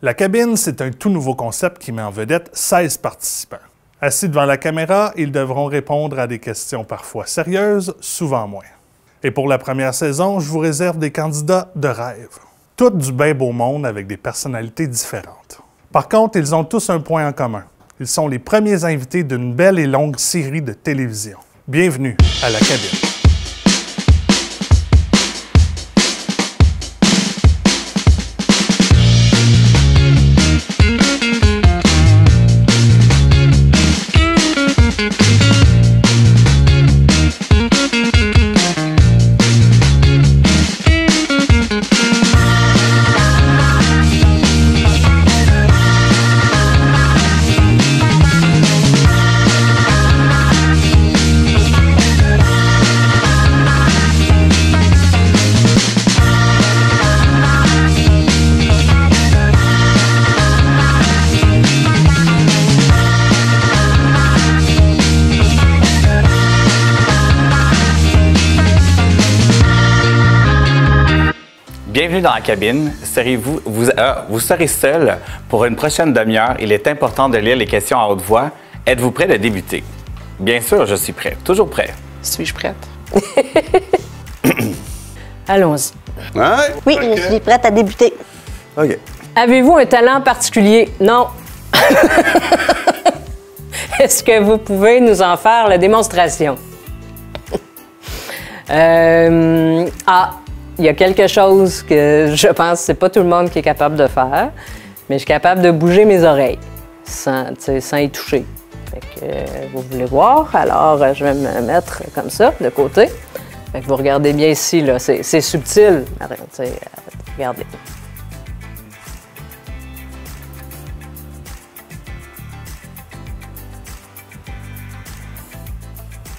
La cabine, c'est un tout nouveau concept qui met en vedette 16 participants. Assis devant la caméra, ils devront répondre à des questions parfois sérieuses, souvent moins. Et pour la première saison, je vous réserve des candidats de rêve. Toutes du bien beau monde avec des personnalités différentes. Par contre, ils ont tous un point en commun. Ils sont les premiers invités d'une belle et longue série de télévision. Bienvenue à la cabine. Bienvenue dans la cabine. Vous serez seul pour une prochaine demi-heure. Il est important de lire les questions à haute voix. Êtes-vous prêt de débuter? Bien sûr, je suis prêt. Toujours prêt. Suis-je prête? Allons-y. Ouais? Oui, je suis prête à débuter. OK. Avez-vous un talent particulier? Non. Est-ce que vous pouvez nous en faire la démonstration? Il y a quelque chose que je pense que c'est pas tout le monde qui est capable de faire, mais je suis capable de bouger mes oreilles sans y toucher. Fait que, vous voulez voir, alors je vais me mettre comme ça, de côté. Fait que vous regardez bien ici, là, c'est subtil. Regardez.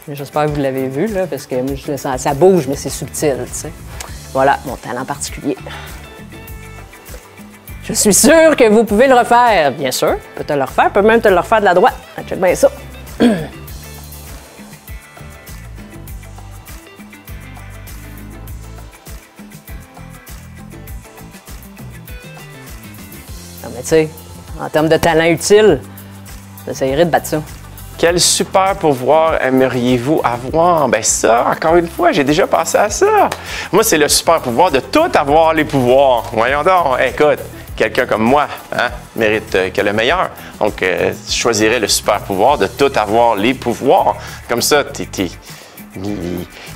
J'espère que vous l'avez vu, là, parce que moi, ça bouge, mais c'est subtil, tu sais. Voilà, mon talent particulier. Je suis sûre que vous pouvez le refaire. Bien sûr, peut te le refaire, peut même te le refaire de la droite. Check bien ça. Non, mais tu sais, en termes de talent utile, j'essayerais de battre ça. Quel super pouvoir aimeriez-vous avoir? Ben ça, encore une fois, j'ai déjà passé à ça. Moi, c'est le super pouvoir de tout avoir les pouvoirs. Voyons donc, écoute, quelqu'un comme moi mérite que le meilleur. Donc, je choisirais le super pouvoir de tout avoir les pouvoirs. Comme ça,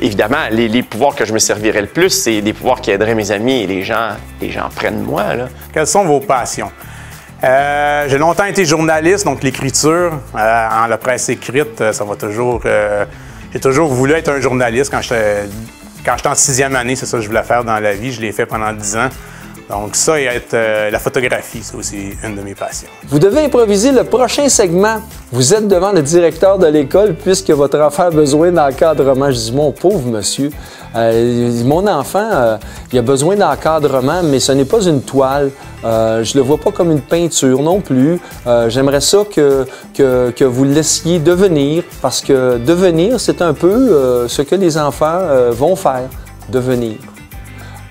évidemment, les pouvoirs que je me servirais le plus, c'est des pouvoirs qui aideraient mes amis et les gens près de moi, là. Quelles sont vos passions? J'ai longtemps été journaliste, donc l'écriture, en la presse écrite, ça va toujours... j'ai toujours voulu être un journaliste quand j'étais en 6e année, c'est ça que je voulais faire dans la vie. Je l'ai fait pendant 10 ans. Donc ça et être la photographie, c'est aussi une de mes passions. Vous devez improviser le prochain segment. Vous êtes devant le directeur de l'école puisque votre enfant a besoin d'encadrement. Je dis, mon pauvre monsieur, mon enfant, il a besoin d'encadrement, mais ce n'est pas une toile. Je le vois pas comme une peinture non plus. J'aimerais ça que vous le laissiez devenir, parce que devenir, c'est un peu ce que les enfants vont faire, devenir.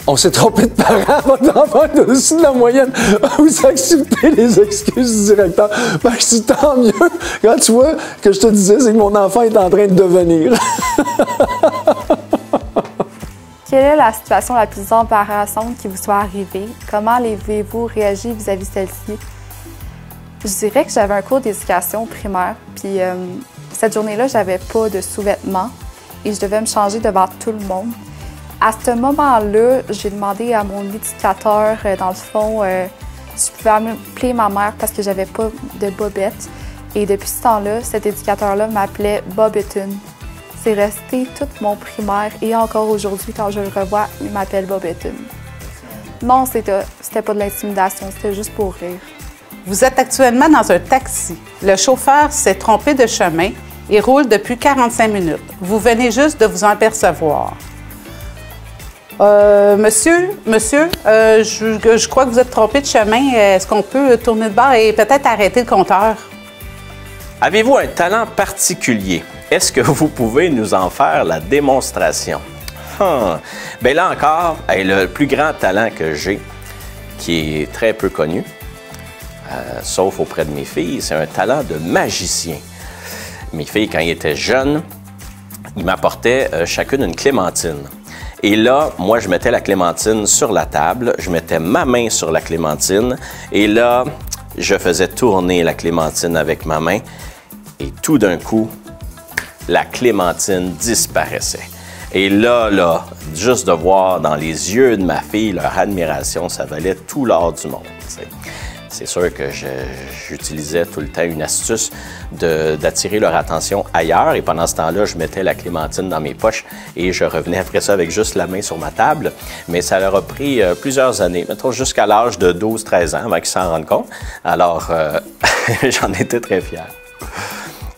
On s'est trompé de parent, votre enfant est au-dessus de la moyenne. Vous acceptez les excuses du directeur. Ben, je dis tant mieux. Quand tu vois que je te disais, c'est que mon enfant est en train de devenir. Quelle est la situation la plus embarrassante qui vous soit arrivée? Comment avez-vous réagi vis-à-vis de celle-ci? Je dirais que j'avais un cours d'éducation primaire, puis cette journée-là, j'avais pas de sous-vêtements et je devais me changer devant tout le monde. À ce moment-là, j'ai demandé à mon éducateur, dans le fond, si je pouvais appeler ma mère parce que j'avais pas de bobette. Et depuis ce temps-là, cet éducateur-là m'appelait Bobetune. C'est resté tout mon primaire et encore aujourd'hui, quand je le revois, il m'appelle Bobetune. Non, c'était pas de l'intimidation, c'était juste pour rire. Vous êtes actuellement dans un taxi. Le chauffeur s'est trompé de chemin et roule depuis 45 minutes. Vous venez juste de vous en apercevoir. Monsieur, je crois que vous êtes trompé de chemin. Est-ce qu'on peut tourner de bord et peut-être arrêter le compteur? Avez-vous un talent particulier? Est-ce que vous pouvez nous en faire la démonstration? Bien là encore, le plus grand talent que j'ai, qui est très peu connu, sauf auprès de mes filles, c'est un talent de magicien. Mes filles, quand ils étaient jeunes, ils m'apportaient chacune une clémentine. Et là, moi, je mettais la clémentine sur la table, je mettais ma main sur la clémentine, et là, je faisais tourner la clémentine avec ma main, et tout d'un coup, la clémentine disparaissait. Et là, juste de voir dans les yeux de ma fille leur admiration, ça valait tout l'or du monde. T'sais. C'est sûr que j'utilisais tout le temps une astuce d'attirer leur attention ailleurs. Et pendant ce temps-là, je mettais la clémentine dans mes poches et je revenais après ça avec juste la main sur ma table. Mais ça leur a pris plusieurs années, mettons jusqu'à l'âge de 12-13 ans avant qu'ils s'en rendent compte. Alors, j'en étais très fier.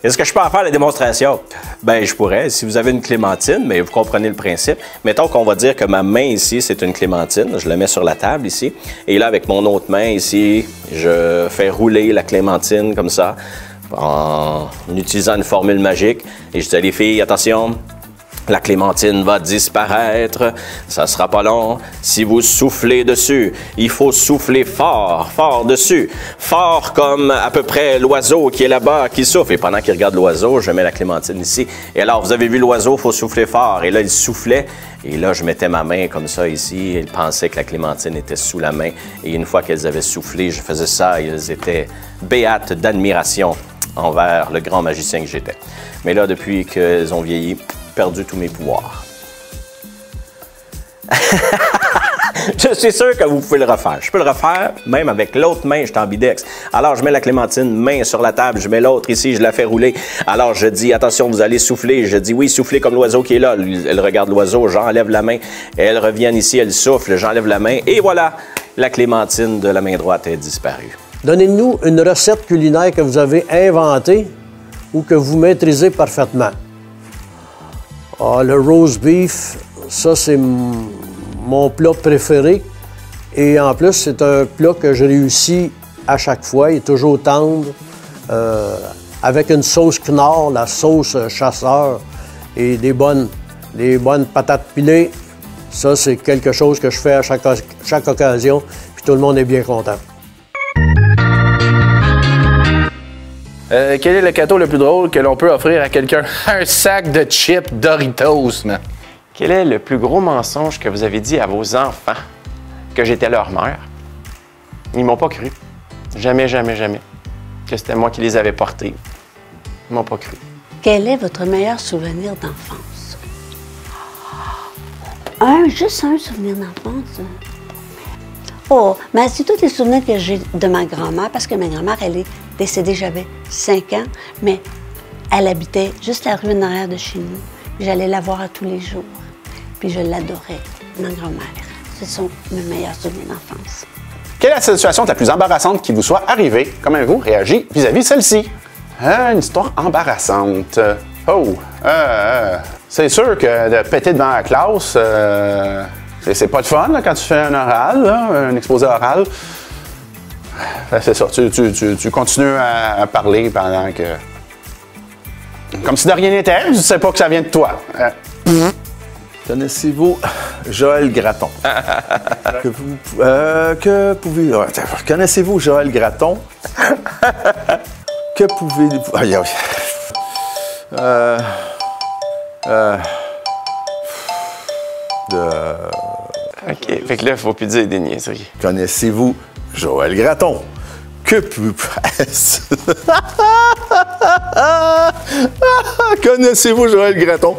Est-ce que je peux en faire la démonstration? Bien, je pourrais. Si vous avez une clémentine, mais vous comprenez le principe. Mettons qu'on va dire que ma main ici, c'est une clémentine. Je la mets sur la table ici. Et là, avec mon autre main ici, je fais rouler la clémentine comme ça, en utilisant une formule magique. Et je dis à les filles, attention, la clémentine va disparaître, ça sera pas long. Si vous soufflez dessus, il faut souffler fort, fort dessus. Fort comme à peu près l'oiseau qui est là-bas, qui souffle. Et pendant qu'il regarde l'oiseau, je mets la clémentine ici. Et alors, vous avez vu l'oiseau, il faut souffler fort. Et là, il soufflait. Et là, je mettais ma main comme ça ici. Ils pensaient que la clémentine était sous la main. Et une fois qu'elles avaient soufflé, je faisais ça. Et elles étaient béates d'admiration envers le grand magicien que j'étais. Mais là, depuis qu'elles ont vieilli, perdu tous mes pouvoirs. Je suis sûr que vous pouvez le refaire. Je peux le refaire, même avec l'autre main, je suis ambidex. Alors, je mets la clémentine, main sur la table, je mets l'autre ici, je la fais rouler. Alors, je dis, attention, vous allez souffler. Je dis, oui, soufflez comme l'oiseau qui est là. Elle regarde l'oiseau, j'enlève la main. Elle revient ici, elle souffle, j'enlève la main. Et voilà, la clémentine de la main droite est disparue. Donnez-nous une recette culinaire que vous avez inventée ou que vous maîtrisez parfaitement. Ah, le roast beef, ça, c'est mon plat préféré. Et en plus, c'est un plat que je réussis à chaque fois. Il est toujours tendre, avec une sauce Knorr, la sauce chasseur, et des bonnes patates pilées. Ça, c'est quelque chose que je fais à chaque occasion, puis tout le monde est bien content. Quel est le cadeau le plus drôle que l'on peut offrir à quelqu'un? Un sac de chips Doritos, man. Quel est le plus gros mensonge que vous avez dit à vos enfants? Que j'étais leur mère? Ils m'ont pas cru. Jamais, jamais, jamais. Que c'était moi qui les avais portés. Ils m'ont pas cru. Quel est votre meilleur souvenir d'enfance? Juste un souvenir d'enfance. Oh, mais c'est tous les souvenirs que j'ai de ma grand-mère, parce que ma grand-mère, elle est décédée, j'avais 5 ans, mais elle habitait juste la rue en arrière de chez nous. J'allais la voir à tous les jours, puis je l'adorais, ma grand-mère. Ce sont mes meilleurs souvenirs d'enfance. Quelle est la situation la plus embarrassante qui vous soit arrivée? Comment avez-vous réagi vis-à-vis de celle-ci? Une histoire embarrassante. C'est sûr que de péter devant la classe, c'est pas de fun là, quand tu fais un oral, là, un exposé oral. C'est ça, tu continues à parler pendant que... Comme si de rien n'était, tu sais pas que ça vient de toi. Connaissez-vous Joël Gratton? Connaissez-vous Joël Gratton? Que pouvez-vous... OK, fait que là, il faut plus dire des niaiseries. Connaissez-vous Joël Gratton? Que Connaissez-vous Joël Gratton?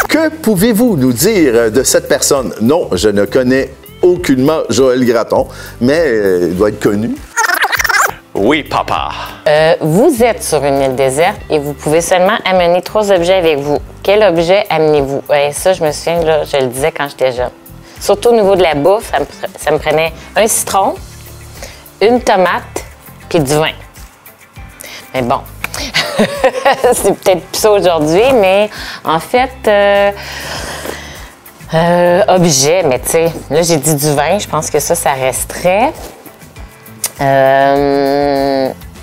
Que pouvez-vous nous dire de cette personne? Non, je ne connais aucunement Joël Gratton, mais il doit être connu. Oui, papa. Vous êtes sur une île déserte et vous pouvez seulement amener 3 objets avec vous. Quel objet amenez-vous? Ça, je me souviens, là, je le disais quand j'étais jeune. Surtout au niveau de la bouffe, ça me prenait un citron, une tomate, puis du vin. Mais bon, c'est peut-être plus ça aujourd'hui, mais en fait, objet, mais tu sais, là, j'ai dit du vin, je pense que ça resterait.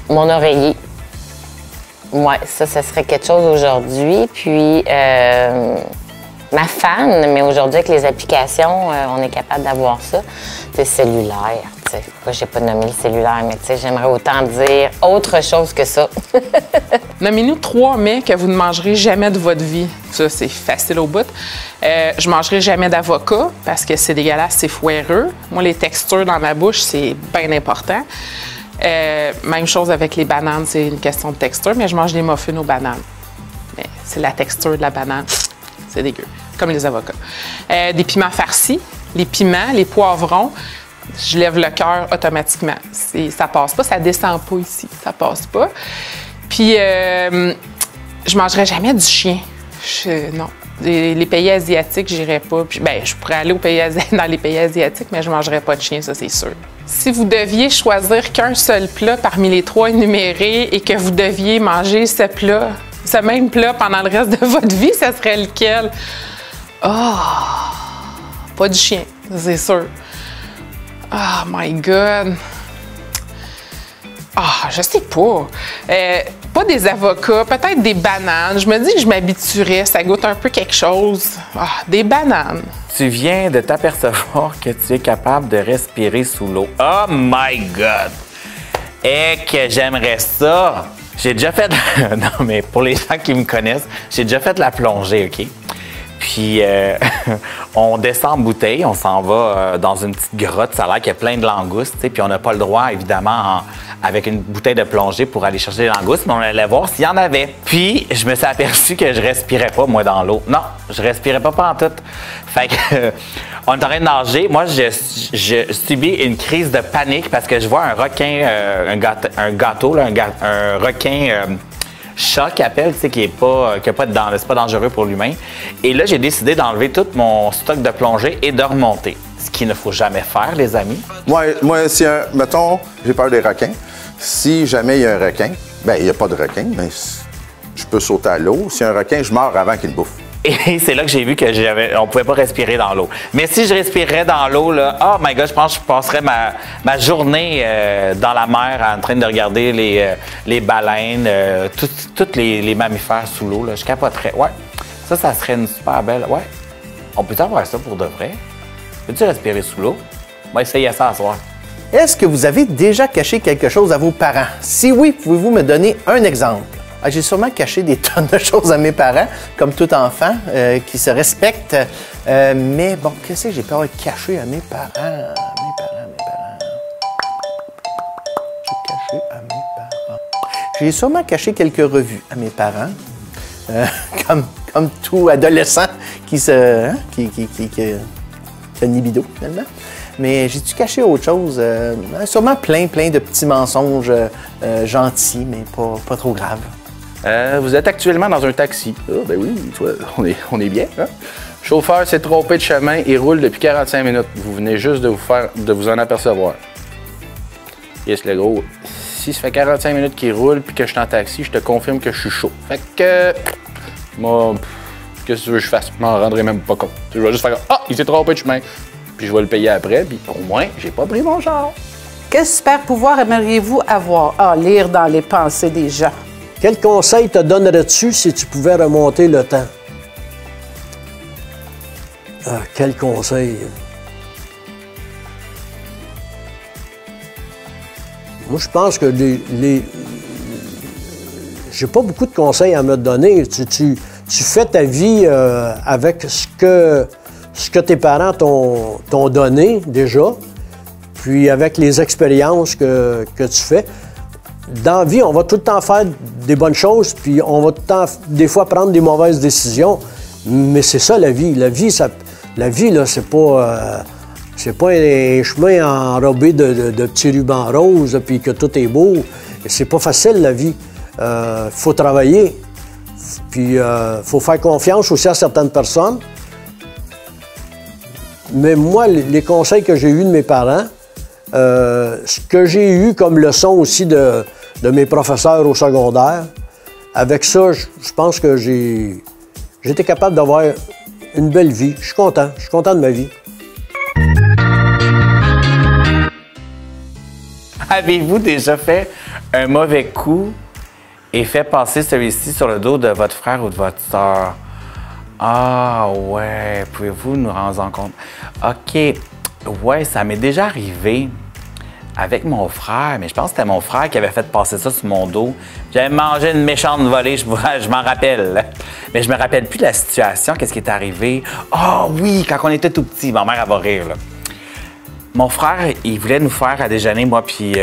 Mon oreiller. Ouais, ça serait quelque chose aujourd'hui. Puis, ma fan, mais aujourd'hui, avec les applications, on est capable d'avoir ça. C'est cellulaire, tu sais, j'ai pas nommé le cellulaire, mais tu sais, j'aimerais autant dire autre chose que ça. Nommez-nous 3 mets que vous ne mangerez jamais de votre vie. Ça, c'est facile au bout. Je mangerai jamais d'avocat parce que c'est dégueulasse, c'est foireux. Moi, les textures dans ma bouche, c'est bien important. Même chose avec les bananes, c'est une question de texture, mais je mange des muffins aux bananes. Mais c'est la texture de la banane. C'est dégueu, comme les avocats. Des piments farcis, les piments, les poivrons, je lève le cœur automatiquement. Ça passe pas, ça descend pas ici, ça passe pas. Puis, je mangerais jamais du chien. Non. Les pays asiatiques, j'irais pas. Puis, ben, je pourrais aller dans les pays asiatiques, mais je mangerais pas de chien, ça, c'est sûr. Si vous deviez choisir qu'un seul plat parmi les 3 énumérés et que vous deviez manger ce plat, ce même plat pendant le reste de votre vie, ça serait lequel? Oh! Pas du chien, c'est sûr. Oh my God! Ah, je sais pas. Pas des avocats, peut-être des bananes. Je me dis que je m'habituerais, ça goûte un peu quelque chose. Ah, des bananes. Tu viens de t'apercevoir que tu es capable de respirer sous l'eau. Oh my God! Et que j'aimerais ça! J'ai déjà fait... Non, mais pour les gens qui me connaissent, j'ai déjà fait de la plongée, OK? Puis, on descend en bouteille, on s'en va dans une petite grotte, ça a l'air qu'il y a plein de langoustes, tu sais, puis on n'a pas le droit, évidemment, avec une bouteille de plongée pour aller chercher des langoustes, mais on allait voir s'il y en avait. Puis, je me suis aperçu que je respirais pas, moi, dans l'eau. Non, je respirais pas pantoute. Fait que, on est en train de nager. Moi, je subis une crise de panique parce que je vois un requin, un requin... chat qui appelle, tu sais, qui a pas de dents, c'est pas dangereux pour l'humain. Et là, j'ai décidé d'enlever tout mon stock de plongée et de remonter. Ce qu'il ne faut jamais faire, les amis. Moi si mettons, j'ai peur des requins. Si jamais il y a un requin, ben il n'y a pas de requin, mais je peux sauter à l'eau. Si y a un requin, je meurs avant qu'il me bouffe. Et c'est là que j'ai vu qu'on ne pouvait pas respirer dans l'eau. Mais si je respirais dans l'eau, là, oh my God, je pense que je passerais ma journée dans la mer en train de regarder les baleines, tous les mammifères sous l'eau. Je capoterais. Ouais, ça serait une super belle... Ouais, on peut avoir ça pour de vrai? Peux-tu respirer sous l'eau? On va essayer ça ce soir. Est-ce que vous avez déjà caché quelque chose à vos parents? Si oui, pouvez-vous me donner un exemple? J'ai sûrement caché des tonnes de choses à mes parents, comme tout enfant qui se respecte. Mais bon, qu'est-ce que j'ai peur de cacher à mes parents? J'ai caché à mes parents. J'ai sûrement caché quelques revues à mes parents. Comme tout adolescent qui a une libido, finalement. Mais j'ai-tu caché autre chose? Sûrement plein de petits mensonges gentils, mais pas trop graves. Vous êtes actuellement dans un taxi. Ah, ben oui, on est bien. Hein? Le chauffeur s'est trompé de chemin et roule depuis 45 minutes. Vous venez juste de vous en apercevoir. Yes, le gros. Si ça fait 45 minutes qu'il roule puis que je suis en taxi, je te confirme que je suis chaud. Fait que... Moi, qu'est-ce que tu veux que je fasse? Je m'en rendrai même pas compte. Je vais juste faire « Ah, il s'est trompé de chemin. » Puis je vais le payer après, puis au moins, j'ai pas pris mon char. Quel super pouvoir aimeriez-vous avoir? Ah, lire dans les pensées des gens. Quel conseil te donnerais-tu si tu pouvais remonter le temps? Quel conseil? Moi, je pense que j'ai pas beaucoup de conseils à me donner. Tu fais ta vie avec ce que tes parents t'ont donné déjà, puis avec les expériences que tu fais. Dans la vie, on va tout le temps faire des bonnes choses, puis on va tout le temps, des fois, prendre des mauvaises décisions. Mais c'est ça, la vie. La vie, là, c'est pas un chemin enrobé de petits rubans roses, puis que tout est beau. C'est pas facile, la vie. Faut travailler. Puis, faut faire confiance aussi à certaines personnes. Mais moi, les conseils que j'ai eus de mes parents, ce que j'ai eu comme leçon aussi de mes professeurs au secondaire, avec ça, je pense que j'ai été capable d'avoir une belle vie. Je suis content de ma vie. Avez-vous déjà fait un mauvais coup et fait passer celui-ci sur le dos de votre frère ou de votre soeur? Ah ouais, pouvez-vous nous rendre en compte? OK, ouais, ça m'est déjà arrivé. Avec mon frère, mais je pense que c'était mon frère qui avait fait passer ça sur mon dos. J'avais mangé une méchante volée, je m'en rappelle. Mais je me rappelle plus de la situation, qu'est-ce qui est arrivé. Ah oui, quand on était tout petit, ma mère elle va rire, là. Mon frère, il voulait nous faire à déjeuner, moi puis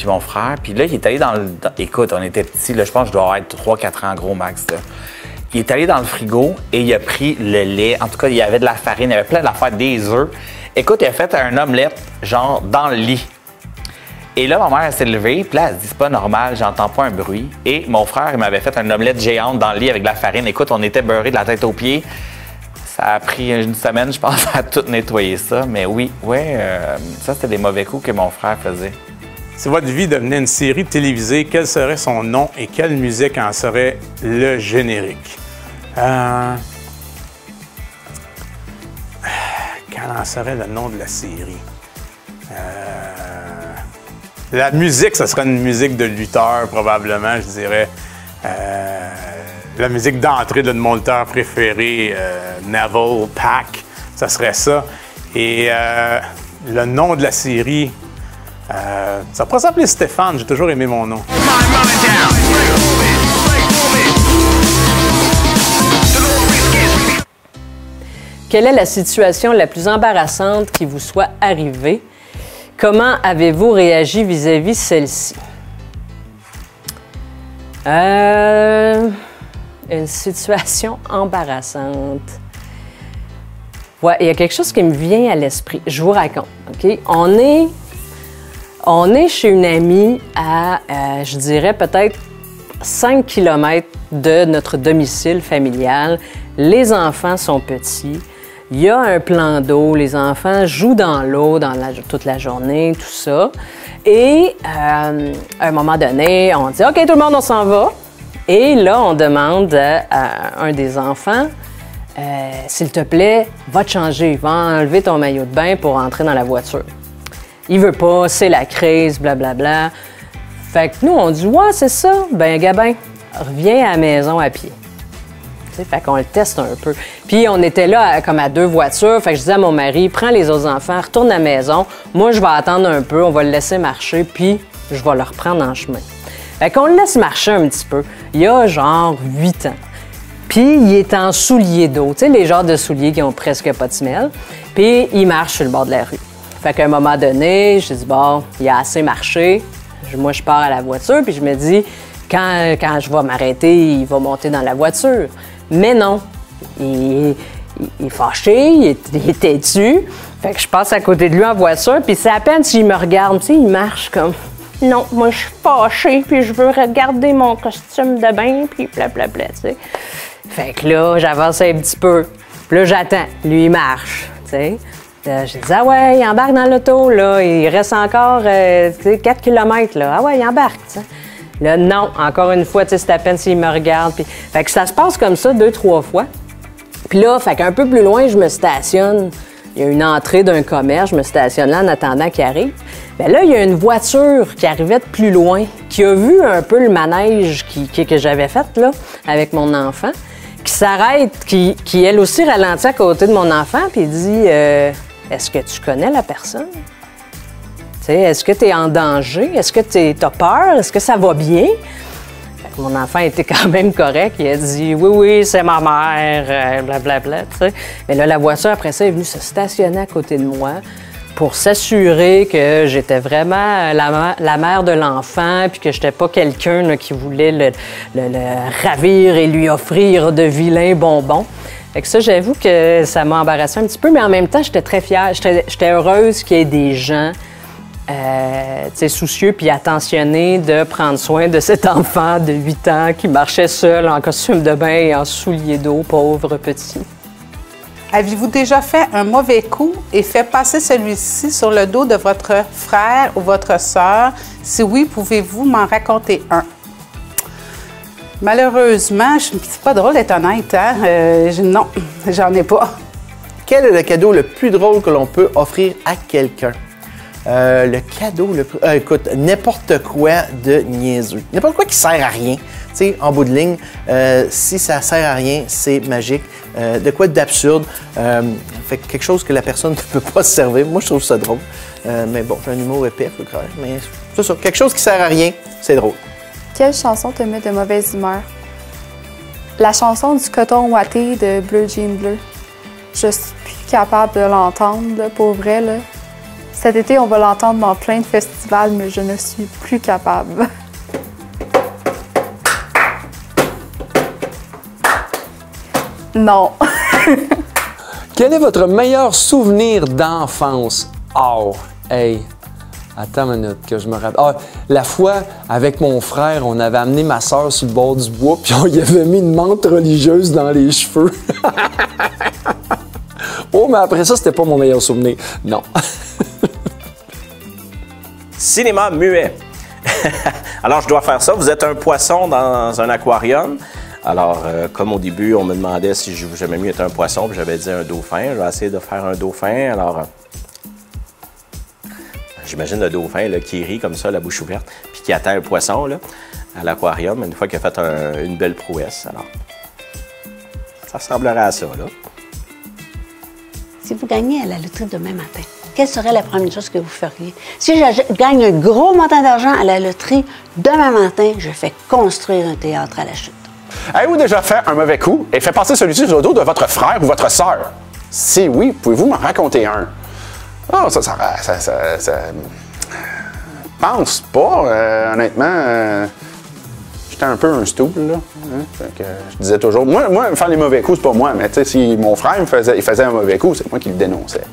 mon frère. Puis là, il est allé écoute, on était petits, là, je pense que je dois avoir 3-4 ans gros max, là. Il est allé dans le frigo et il a pris le lait. En tout cas, il y avait de la farine, il y avait plein d'affaires, des œufs. Écoute, il a fait un omelette, genre, dans le lit. Et là, ma mère, elle s'est levée, puis là, elle se dit, c'est pas normal, j'entends pas un bruit. Et mon frère, il m'avait fait un omelette géante dans le lit avec de la farine. Écoute, on était beurrés de la tête aux pieds. Ça a pris une semaine, je pense, à tout nettoyer ça. Mais oui, ça, c'était des mauvais coups que mon frère faisait. Si votre vie devenait une série télévisée, quel serait son nom et quelle musique en serait le générique? Quel en serait le nom de la série? La musique, ce serait une musique de lutteur, probablement, je dirais. La musique d'entrée de mon lutteur préféré, Neville, Pac, ça serait ça. Et le nom de la série, ça pourrait s'appeler Stéphane, j'ai toujours aimé mon nom. Quelle est la situation la plus embarrassante qui vous soit arrivée? Comment avez-vous réagi vis-à-vis celle-ci? Une situation embarrassante. Ouais, il y a quelque chose qui me vient à l'esprit. Je vous raconte, OK? On est chez une amie à, je dirais, peut-être 5 km de notre domicile familial. Les enfants sont petits. Il y a un plan d'eau, les enfants jouent dans l'eau toute la journée, tout ça. Et à un moment donné, on dit « OK, tout le monde, on s'en va ». Et là, on demande à un des enfants « S'il te plaît, va te changer, va enlever ton maillot de bain pour entrer dans la voiture ». Il veut pas, c'est la crise, blablabla. Fait que nous, on dit « Ouais, c'est ça, ben Gabin, reviens à la maison à pied ». Fait qu'on le teste un peu. Puis on était là comme à 2 voitures. Fait que je disais à mon mari, prends les autres enfants, retourne à la maison. Moi, je vais attendre un peu, on va le laisser marcher, puis je vais le reprendre en chemin. Fait qu'on le laisse marcher un petit peu. Il y a genre 8 ans. Puis il est en souliers d'eau. Tu sais, les genres de souliers qui ont presque pas de semelle. Puis il marche sur le bord de la rue. Fait qu'à un moment donné, je dis, bon, il a assez marché. Moi, je pars à la voiture, puis je me dis, quand je vais m'arrêter, il va monter dans la voiture. Mais non, il est fâché, il est têtu. Fait que je passe à côté de lui en voiture, puis c'est à peine s'il me regarde, tu sais, il marche comme « Non, moi je suis fâché, puis je veux regarder mon costume de bain, puis blablabla, tu sais. » Fait que là, j'avance un petit peu. Puis là, j'attends. Lui, il marche, tu sais. Je dis « Ah ouais, il embarque dans l'auto, là. Il reste encore, 4 km, là. Ah ouais, il embarque, tu sais. » Là, non, encore une fois, tu sais, c'est à peine s'il me regarde. Puis, fait que ça se passe comme ça 2-3 fois. Puis là, fait qu'un peu plus loin, je me stationne. Il y a une entrée d'un commerce, je me stationne là en attendant qu'il arrive. Bien là, il y a une voiture qui arrivait de plus loin, qui a vu un peu le manège que j'avais fait là, avec mon enfant, qui s'arrête, qui elle aussi ralentit à côté de mon enfant, puis il dit Est-ce que tu connais la personne? Est-ce que tu es en danger? Est-ce que tu as peur? Est-ce que ça va bien? Fait que mon enfant était quand même correct. Il a dit « Oui, c'est ma mère, blablabla. » Mais là, la voiture, après ça, est venue se stationner à côté de moi pour s'assurer que j'étais vraiment la mère de l'enfant puis que je n'étais pas quelqu'un qui voulait le ravir et lui offrir de vilains bonbons. Fait que ça, j'avoue que ça m'a embarrassée un petit peu, mais en même temps, j'étais très fière. J'étais heureuse qu'il y ait des gens soucieux puis attentionnés de prendre soin de cet enfant de 8 ans qui marchait seul en costume de bain et en souliers d'eau, pauvre petit. Avez-vous déjà fait un mauvais coup et fait passer celui-ci sur le dos de votre frère ou votre sœur? Si oui, pouvez-vous m'en raconter un? Malheureusement, c'est pas drôle d'être honnête, hein? Non, j'en ai pas. Quel est le cadeau le plus drôle que l'on peut offrir à quelqu'un? Le cadeau, écoute, n'importe quoi de niaiseux. N'importe quoi qui sert à rien. Tu sais, en bout de ligne, si ça sert à rien, c'est magique. De quoi d'absurde. Fait quelque chose que la personne ne peut pas se servir. Moi, je trouve ça drôle. Mais bon, j'ai un humour épais, faut croire. Mais c'est ça, quelque chose qui sert à rien, c'est drôle. Quelle chanson te met de mauvaise humeur? La chanson du coton ouaté de Bleu Jean Bleu. Je suis plus capable de l'entendre, là, pour vrai. Là. Cet été, on va l'entendre dans plein de festivals, mais je ne suis plus capable. Non. Quel est votre meilleur souvenir d'enfance? Oh, hey, attends une minute que je me rappelle. Ah, la fois, avec mon frère, on avait amené ma soeur sur le bord du bois, puis on y avait mis une menthe religieuse dans les cheveux. Oh, mais après ça, c'était pas mon meilleur souvenir. Non. Cinéma muet. Alors, je dois faire ça. Vous êtes un poisson dans un aquarium. Alors, comme au début, on me demandait si j'aimais mieux être un poisson, puis j'avais dit un dauphin. Je vais essayer de faire un dauphin. Alors, j'imagine le dauphin là, qui rit comme ça, la bouche ouverte, puis qui attend un poisson là, à l'aquarium, une fois qu'il a fait une belle prouesse. Alors, ça ressemblerait à ça, là. Si vous gagnez à la loterie demain matin, quelle serait la première chose que vous feriez? Si je gagne un gros montant d'argent à la loterie, demain matin, je fais construire un théâtre à la chute. Avez-vous déjà fait un mauvais coup et fait passer celui-ci sur le dos de votre frère ou votre sœur? Si oui, pouvez-vous m'en raconter un? Ah, ça pense pas, honnêtement. J'étais un peu un stool, là. Hein? Fait que je disais toujours... Moi, faire les mauvais coups, c'est pas moi, mais tu sais, si mon frère il faisait un mauvais coup, c'est moi qui le dénonçais.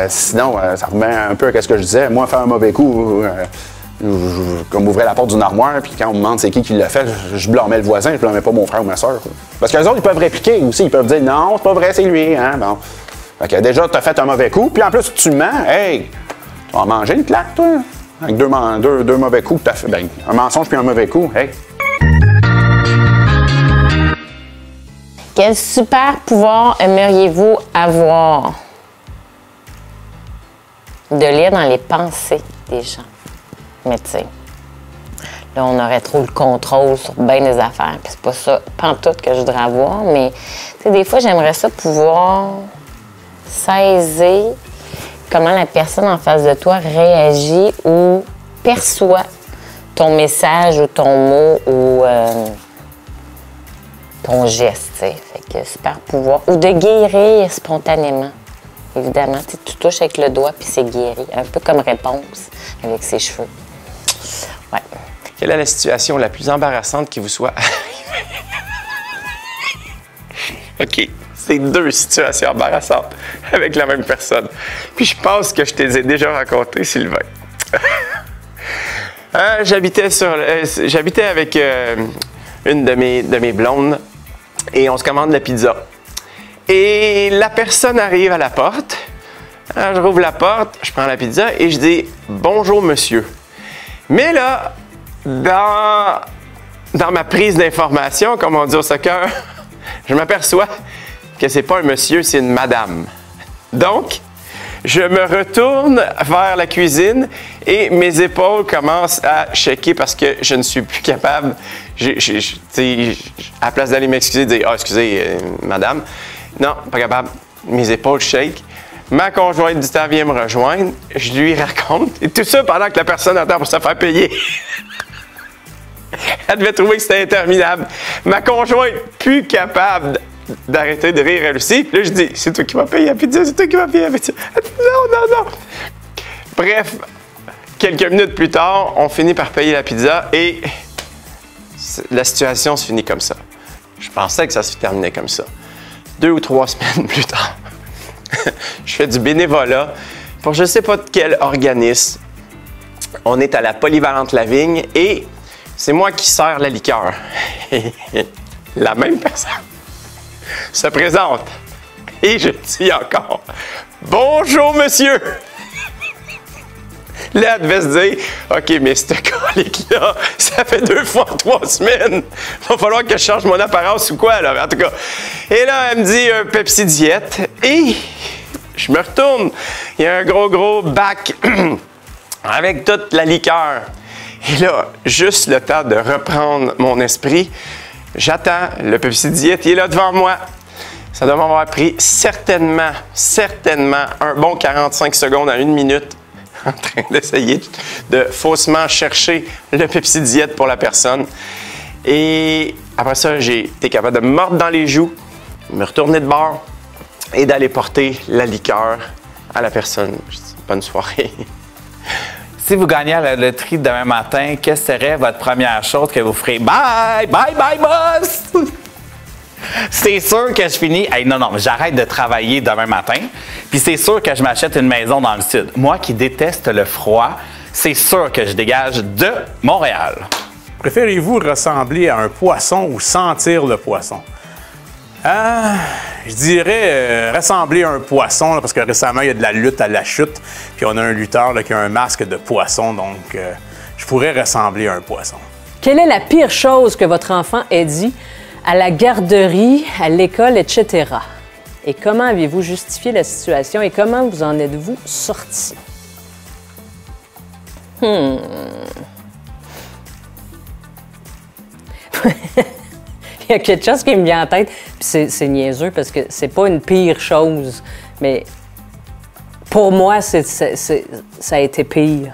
Sinon, ça remet un peu à ce que je disais. Moi, faire un mauvais coup... comme ouvrir la porte d'une armoire, puis quand on me demande c'est qui l'a fait, je blâmais le voisin, je blâmais pas mon frère ou ma soeur. Parce que les autres, ils peuvent répliquer aussi, ils peuvent dire non, c'est pas vrai, c'est lui. Hein? Bon. Fait que déjà, t'as fait un mauvais coup, puis en plus, tu mens. Hey, tu vas manger une claque, toi? Avec deux mauvais coups que t'as fait. Ben, un mensonge puis un mauvais coup. Hey. Quel super pouvoir aimeriez-vous avoir? De lire dans les pensées des gens. Mais tu sais, là, on aurait trop le contrôle sur bien des affaires. Puis c'est pas ça, pantoute que je voudrais avoir. Mais tu sais, des fois, j'aimerais ça pouvoir saisir comment la personne en face de toi réagit ou perçoit ton message ou ton mot ou ton geste, tu sais. Fait que super pouvoir. Ou de guérir spontanément. Évidemment, tu touches avec le doigt puis c'est guéri. Un peu comme Réponse avec ses cheveux. Ouais. Quelle est la situation la plus embarrassante qui vous soit arrivée? OK. C'est 2 situations embarrassantes avec la même personne. Puis je pense que je t'ai déjà raconté, Sylvain. J'habitais avec une de mes blondes et on se commande la pizza. Et la personne arrive à la porte. Alors, je rouvre la porte, je prends la pizza et je dis « Bonjour, monsieur ». Mais là, dans ma prise d'information, comme on dit au soccer, je m'aperçois que c'est pas un monsieur, c'est une madame. Donc, je me retourne vers la cuisine et mes épaules commencent à shaker parce que je ne suis plus capable. À la place d'aller m'excuser et dire « Ah, excusez, madame », non, pas capable. Mes épaules shake. Ma conjointe du temps vient me rejoindre. Je lui raconte. Et tout ça pendant que la personne attend pour se faire payer. Elle devait trouver que c'était interminable. Ma conjointe, plus capable d'arrêter de rire elle aussi. Puis là, je dis, c'est toi qui vas payer la pizza, c'est toi qui vas payer la pizza. Elle dit, non. Bref, quelques minutes plus tard, on finit par payer la pizza et la situation se finit comme ça. Je pensais que ça se terminait comme ça. 2 ou 3 semaines plus tard, je fais du bénévolat pour je ne sais pas de quel organisme. On est à la Polyvalente Lavigne et c'est moi qui sers la liqueur. La même personne se présente et je dis encore « Bonjour, monsieur! » Là, elle devait se dire « OK, mais ce colique-là, ça fait 2 fois en 3 semaines. Il va falloir que je change mon apparence ou quoi, là? » En tout cas. Et là, elle me dit un Pepsi Diète. Et je me retourne. Il y a un gros bac avec toute la liqueur. Et là, juste le temps de reprendre mon esprit, j'attends. Le Pepsi Diète, il est là devant moi. Ça doit m'avoir pris certainement un bon 45 secondes à 1 minute en train d'essayer de faussement chercher le Pepsi Diète pour la personne. Et après ça, j'ai été capable de me mordre dans les joues, me retourner de bord et d'aller porter la liqueur à la personne. Je dis, bonne soirée. Si vous gagnez à la loterie demain matin, quelle serait votre première chose que vous ferez? Bye! Bye, bye, boss! C'est sûr que je finis... Hey, non, j'arrête de travailler demain matin. Puis c'est sûr que je m'achète une maison dans le sud. Moi qui déteste le froid, c'est sûr que je dégage de Montréal. Préférez-vous ressembler à un poisson ou sentir le poisson? Je dirais ressembler à un poisson, là, parce que récemment, il y a de la lutte à la chute, puis on a un lutteur là, qui a un masque de poisson, donc je pourrais ressembler à un poisson. Quelle est la pire chose que votre enfant ait dit à la garderie, à l'école, etc.? Et comment avez-vous justifié la situation et comment vous en êtes-vous sorti? Il y a quelque chose qui me vient en tête, puis c'est niaiseux parce que c'est pas une pire chose, mais pour moi, ça a été pire.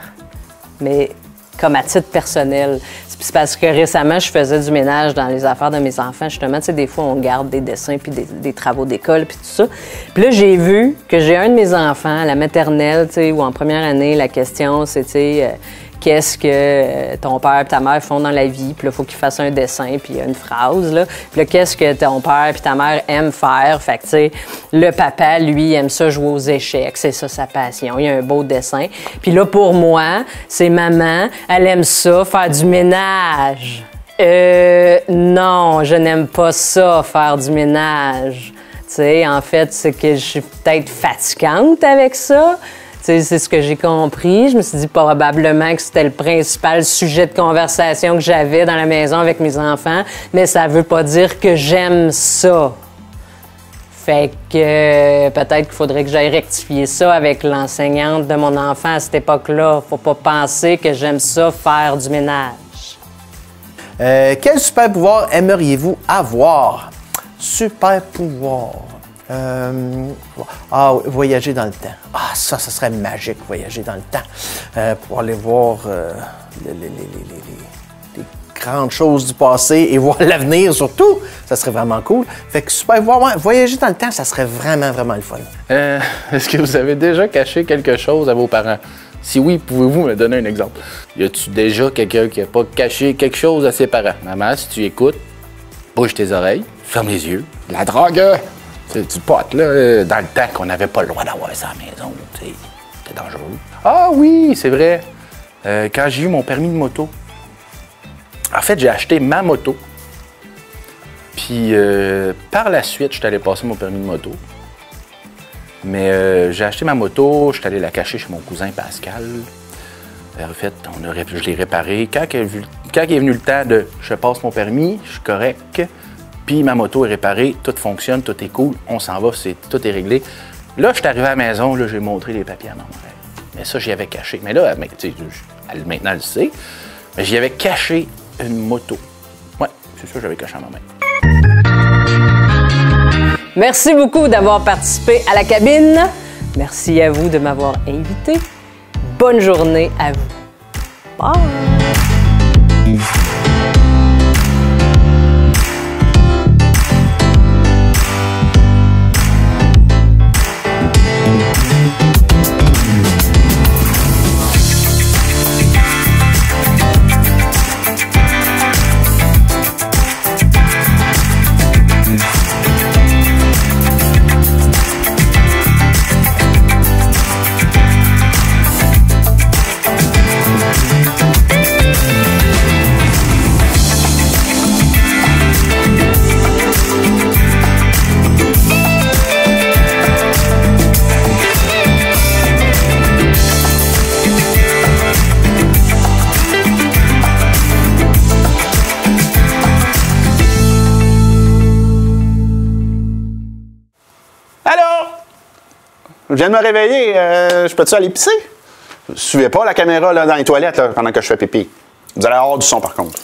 Mais comme à titre personnel. C'est parce que récemment, je faisais du ménage dans les affaires de mes enfants. Justement, tu sais, des fois, on garde des dessins puis des travaux d'école puis tout ça. Puis là, j'ai vu que j'ai un de mes enfants à la maternelle, tu sais, ou en première année, la question, c'est, tu sais, qu'est-ce que ton père et ta mère font dans la vie? Puis là, il faut qu'ils fassent un dessin, puis il y a une phrase, là. Puis là, qu'est-ce que ton père et ta mère aiment faire? Fait que, tu sais, le papa, lui, aime ça jouer aux échecs. C'est ça, sa passion. Il y a un beau dessin. Puis là, pour moi, c'est maman, elle aime ça, faire du ménage. Non, je n'aime pas ça, faire du ménage. Tu sais, en fait, c'est que je suis peut-être fatigante avec ça. C'est ce que j'ai compris. Je me suis dit probablement que c'était le principal sujet de conversation que j'avais dans la maison avec mes enfants, mais ça veut pas dire que j'aime ça. Fait que peut-être qu'il faudrait que j'aille rectifier ça avec l'enseignante de mon enfant à cette époque-là. Faut pas penser que j'aime ça, faire du ménage. Quel super pouvoir aimeriez-vous avoir? Super pouvoir. Voyager dans le temps. Ah, ça serait magique, voyager dans le temps. Pour aller voir les grandes choses du passé et voir l'avenir surtout. Ça serait vraiment cool. Fait que super pouvoir, voyager dans le temps, ça serait vraiment, vraiment le fun. Est-ce que vous avez déjà caché quelque chose à vos parents? Si oui, pouvez-vous me donner un exemple? Y a-tu déjà quelqu'un qui n'a pas caché quelque chose à ses parents? Maman, si tu écoutes, bouge tes oreilles, ferme les yeux. La drogue! C'est du pot, là, dans le temps qu'on n'avait pas le droit d'avoir ça à la maison, tu sais, c'était dangereux. Ah oui, c'est vrai. Quand j'ai eu mon permis de moto, en fait, j'ai acheté ma moto. Puis, par la suite, je suis allé passer mon permis de moto. Mais j'ai acheté ma moto, je suis allé la cacher chez mon cousin Pascal. En fait, je l'ai réparé. Quand il est venu le temps de « je passe mon permis, je suis correct », puis ma moto est réparée, tout fonctionne, tout est cool, on s'en va, tout est réglé. Là, je suis arrivé à la maison, là, j'ai montré les papiers à ma mère. Mais ça, j'y avais caché. Mais là, elle maintenant, elle le sait. Mais j'y avais caché une moto. Ouais, c'est ça, j'avais caché à ma mère. Merci beaucoup d'avoir participé à la cabine. Merci à vous de m'avoir invité. Bonne journée à vous. Bye! Je viens de me réveiller. Je peux-tu aller pisser? Suivez pas la caméra là, dans les toilettes là, pendant que je fais pipi. Vous allez avoir du son par contre.